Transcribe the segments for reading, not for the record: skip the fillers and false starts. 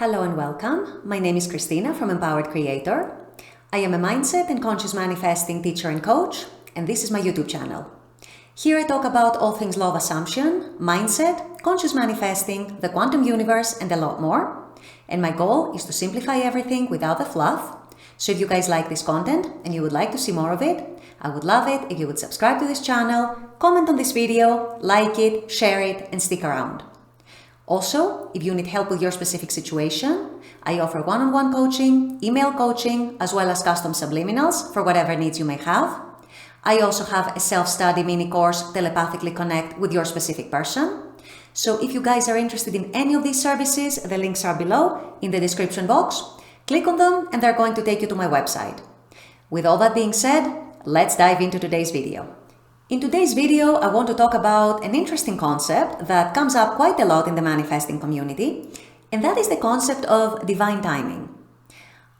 Hello and welcome. My name is Christina from Empowered Creator. I am a mindset and conscious manifesting teacher and coach, and this is my YouTube channel. Here I talk about all things law of assumption, mindset, conscious manifesting, the quantum universe, and a lot more. And my goal is to simplify everything without the fluff. So if you guys like this content and you would like to see more of it, I would love it if you would subscribe to this channel, comment on this video, like it, share it, and stick around. Also, if you need help with your specific situation, I offer one-on-one coaching, email coaching, as well as custom subliminals for whatever needs you may have. I also have a self-study mini course, Telepathically Connect with Your Specific Person. So if you guys are interested in any of these services, the links are below in the description box. Click on them and they're going to take you to my website. With all that being said, let's dive into today's video. In today's video, I want to talk about an interesting concept that comes up quite a lot in the manifesting community, and that is the concept of divine timing.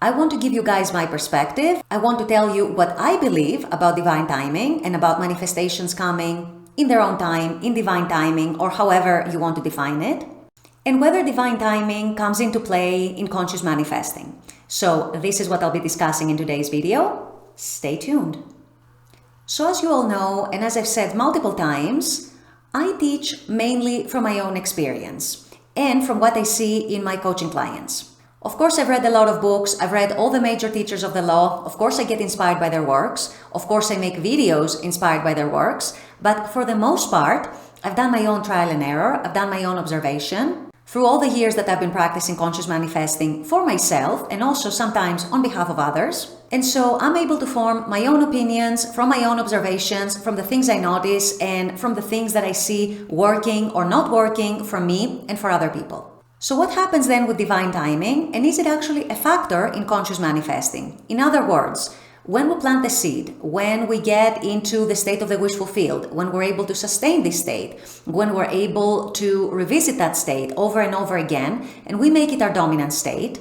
I want to give you guys my perspective. I want to tell you what I believe about divine timing and about manifestations coming in their own time, in divine timing, or however you want to define it, and whether divine timing comes into play in conscious manifesting. So this is what I'll be discussing in today's video. Stay tuned. So as you all know, and as I've said multiple times, I teach mainly from my own experience and from what I see in my coaching clients. Of course, I've read a lot of books. I've read all the major teachers of the law. Of course, I get inspired by their works. Of course, I make videos inspired by their works. But for the most part, I've done my own trial and error. I've done my own observation through all the years that I've been practicing conscious manifesting for myself and also sometimes on behalf of others. And so I'm able to form my own opinions from my own observations, from the things I notice and from the things that I see working or not working for me and for other people. So what happens then with divine timing, and is it actually a factor in conscious manifesting? In other words, when we plant the seed, when we get into the state of the wish fulfilled, when we're able to sustain this state, when we're able to revisit that state over and over again, and we make it our dominant state,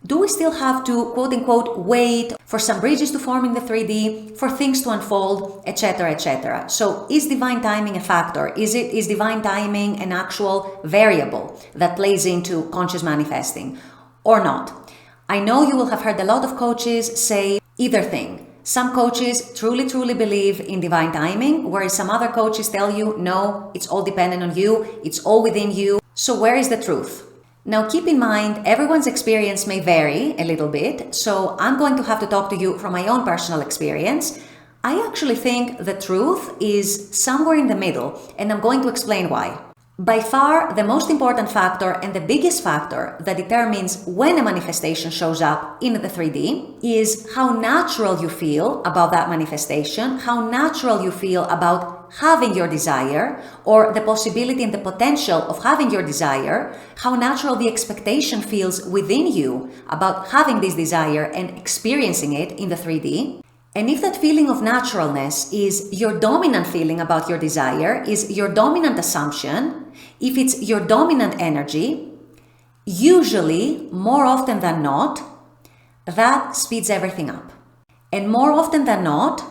do we still have to, quote unquote, wait for some bridges to form in the 3D, for things to unfold, etc., etc.? So is divine timing a factor? Is divine timing an actual variable that plays into conscious manifesting or not? I know you will have heard a lot of coaches say either thing. Some coaches truly believe in divine timing, whereas some other coaches tell you, no, it's all dependent on you, it's all within you. So where is the truth? Now keep in mind, everyone's experience may vary a little bit, so I'm going to have to talk to you from my own personal experience. I actually think the truth is somewhere in the middle, and I'm going to explain why. By far, the most important factor and the biggest factor that determines when a manifestation shows up in the 3D is how natural you feel about that manifestation, how natural you feel about having your desire or the possibility and the potential of having your desire, how natural the expectation feels within you about having this desire and experiencing it in the 3D. And if that feeling of naturalness is your dominant feeling about your desire, is your dominant assumption, if it's your dominant energy, usually, more often than not, that speeds everything up. And more often than not,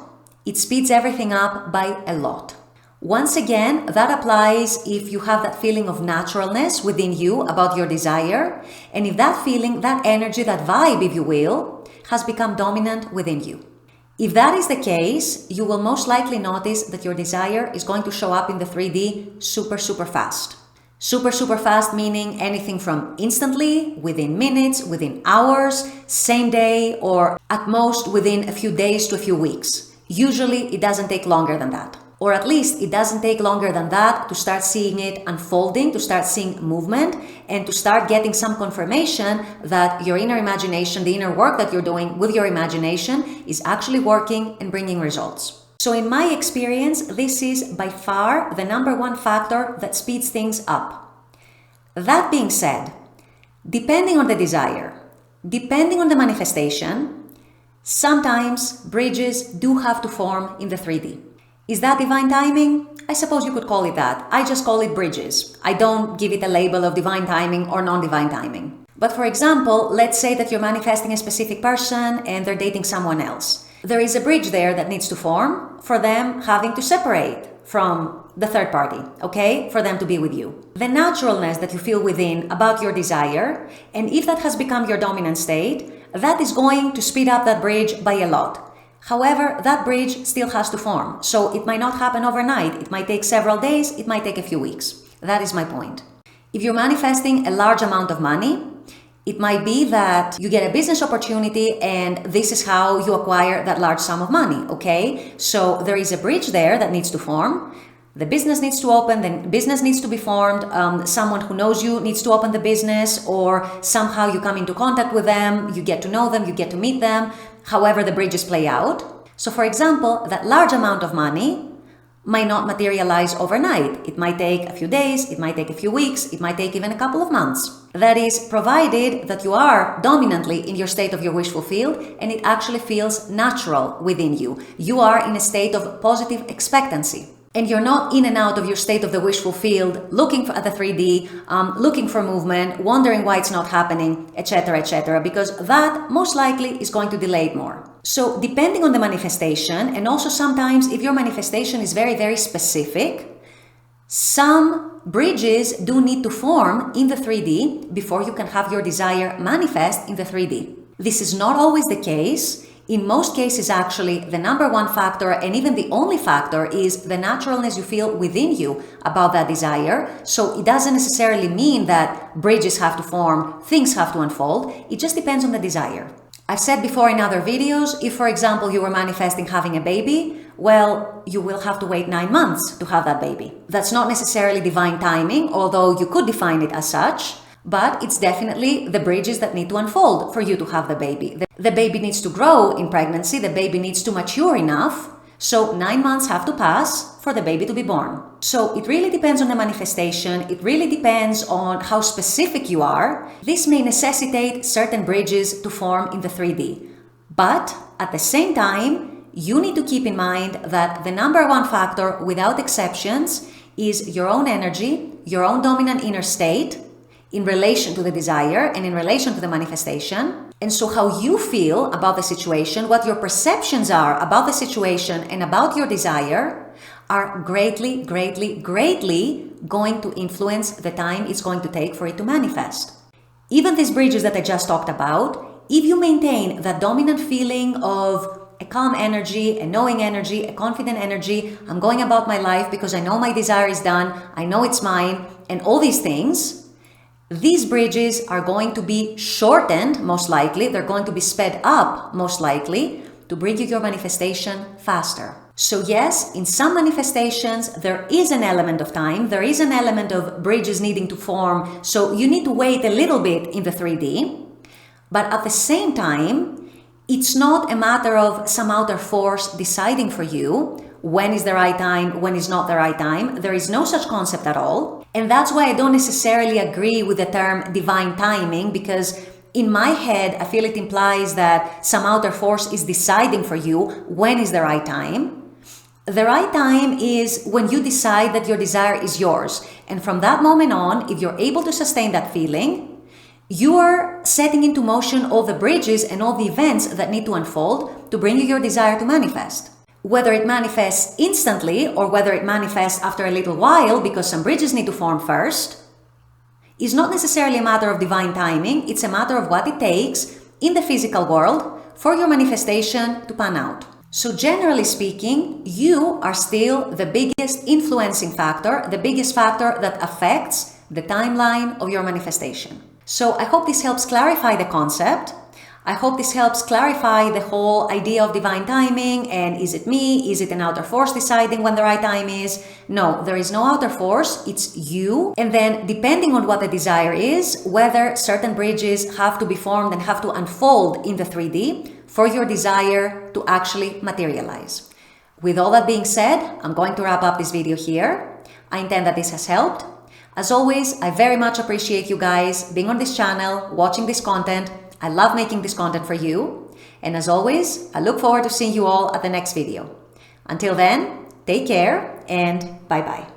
it speeds everything up by a lot. Once again, that applies if you have that feeling of naturalness within you about your desire, and if that feeling, that energy, that vibe, if you will, has become dominant within you. If that is the case, you will most likely notice that your desire is going to show up in the 3D super fast. Super fast meaning anything from instantly, within minutes, within hours, same day, or at most within a few days to a few weeks. Usually it doesn't take longer than that. Or at least it doesn't take longer than that to start seeing it unfolding, to start seeing movement, and to start getting some confirmation that your inner imagination, the inner work that you're doing with your imagination is actually working and bringing results. So in my experience, this is by far the number one factor that speeds things up. That being said, depending on the desire, depending on the manifestation, sometimes bridges do have to form in the 3D. Is that divine timing? I suppose you could call it that. I just call it bridges. I don't give it a label of divine timing or non-divine timing. But for example, let's say that you're manifesting a specific person and they're dating someone else. There is a bridge there that needs to form for them having to separate from the third party, okay, for them to be with you. The naturalness that you feel within about your desire, and if that has become your dominant state, that is going to speed up that bridge by a lot. However, that bridge still has to form, so it might not happen overnight. It might take several days, it might take a few weeks. That is my point. If you're manifesting a large amount of money, it might be that you get a business opportunity and this is how you acquire that large sum of money, okay? So there is a bridge there that needs to form. The business needs to open, the business needs to be formed, someone who knows you needs to open the business, or somehow you come into contact with them, you get to know them, you get to meet them, however the bridges play out. So for example, that large amount of money might not materialize overnight. It might take a few days, it might take a few weeks, it might take even a couple of months. That is provided that you are dominantly in your state of your wish fulfilled and it actually feels natural within you. You are in a state of positive expectancy. And you're not in and out of your state of the wish fulfilled, looking at the 3D, looking for movement, wondering why it's not happening, etc., because that most likely is going to delay it more. So depending on the manifestation, and also sometimes if your manifestation is very, very specific, some bridges do need to form in the 3D before you can have your desire manifest in the 3D. This is not always the case. In most cases, actually, the number one factor and even the only factor is the naturalness you feel within you about that desire. So it doesn't necessarily mean that bridges have to form, things have to unfold. It just depends on the desire. I've said before in other videos, if for example you were manifesting having a baby, well, you will have to wait 9 months to have that baby. That's not necessarily divine timing, although you could define it as such. But it's definitely the bridges that need to unfold for you to have the baby. The baby needs to grow in pregnancy, the baby needs to mature enough, so 9 months have to pass for the baby to be born. So it really depends on the manifestation, it really depends on how specific you are. This may necessitate certain bridges to form in the 3D. But at the same time, you need to keep in mind that the number one factor, without exceptions, is your own energy, your own dominant inner state, in relation to the desire and in relation to the manifestation. And so how you feel about the situation, what your perceptions are about the situation and about your desire are greatly going to influence the time it's going to take for it to manifest. Even these bridges that I just talked about, if you maintain that dominant feeling of a calm energy, a knowing energy, a confident energy, I'm going about my life because I know my desire is done, I know it's mine, and all these things, these bridges are going to be shortened, most likely. They're going to be sped up, most likely, to bring you your manifestation faster. So yes, in some manifestations, there is an element of time. There is an element of bridges needing to form. So you need to wait a little bit in the 3D. But at the same time, it's not a matter of some outer force deciding for you when is the right time, when is not the right time. There is no such concept at all. And that's why I don't necessarily agree with the term divine timing, because in my head, I feel it implies that some outer force is deciding for you when is the right time. The right time is when you decide that your desire is yours. And from that moment on, if you're able to sustain that feeling, you are setting into motion all the bridges and all the events that need to unfold to bring you your desire to manifest. Whether it manifests instantly or whether it manifests after a little while because some bridges need to form first is not necessarily a matter of divine timing. It's a matter of what it takes in the physical world for your manifestation to pan out. So generally speaking, you are still the biggest influencing factor, the biggest factor that affects the timeline of your manifestation. So I hope this helps clarify the concept. I hope this helps clarify the whole idea of divine timing and is it me? Is it an outer force deciding when the right time is? No, there is no outer force, it's you. And then depending on what the desire is, whether certain bridges have to be formed and have to unfold in the 3D for your desire to actually materialize. With all that being said, I'm going to wrap up this video here. I intend that this has helped. As always, I very much appreciate you guys being on this channel, watching this content. I love making this content for you. And as always, I look forward to seeing you all at the next video. Until then, take care and bye-bye.